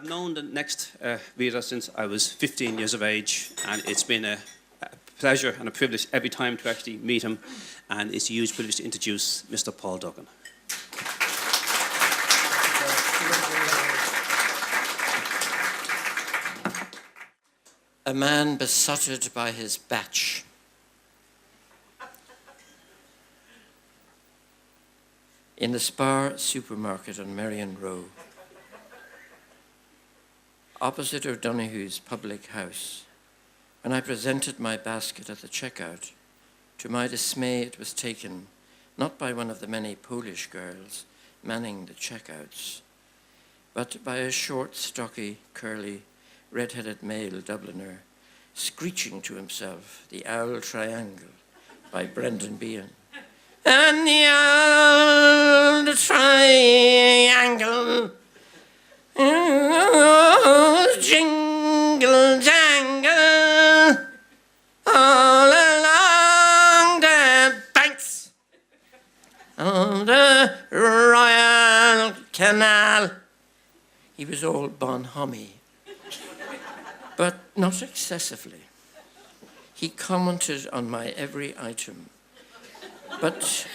I've known the next reader since I was 15 years of age, and it's been a pleasure and a privilege every time to actually meet him, and it's a huge privilege to introduce Mr. Paul Duggan. A man besotted by his batch. In the Spar supermarket on Merrion Row, opposite O'Donoghue's public house, when I presented my basket at the checkout, to my dismay it was taken not by one of the many Polish girls manning the checkouts, but by a short, stocky, curly, red-headed male Dubliner, screeching to himself the Owl Triangle by Brendan Behan. And the Owl Triangle, jingle jangle, all along the banks of the Royal Canal. He was all bonhomie, but not excessively. He commented on my every item. But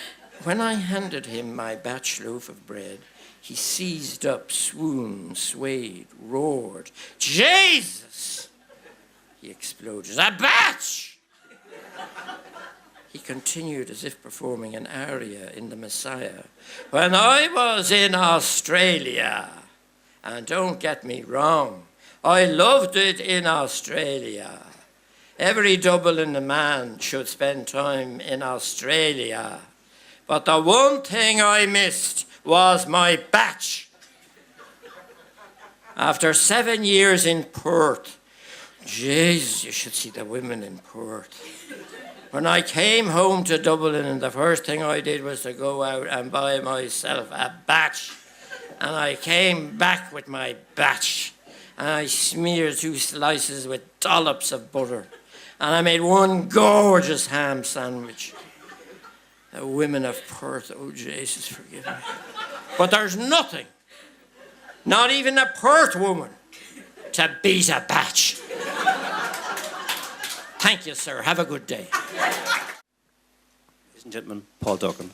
when I handed him my batch loaf of bread, he seized up, swooned, swayed, roared. Jesus! He exploded. A batch! He continued as if performing an aria in The Messiah. When I was in Australia, and don't get me wrong, I loved it in Australia. Every Dublin man should spend time in Australia. But the one thing I missed was my batch. After 7 years in Perth, jeez, you should see the women in Perth. When I came home to Dublin, the first thing I did was to go out and buy myself a batch. And I came back with my batch. And I smeared 2 slices with dollops of butter. And I made one gorgeous ham sandwich. The women of Perth, oh Jesus, forgive me. But there's nothing, not even a Perth woman, to beat a batch. Thank you, sir. Have a good day. Ladies and gentlemen, Paul Duggan.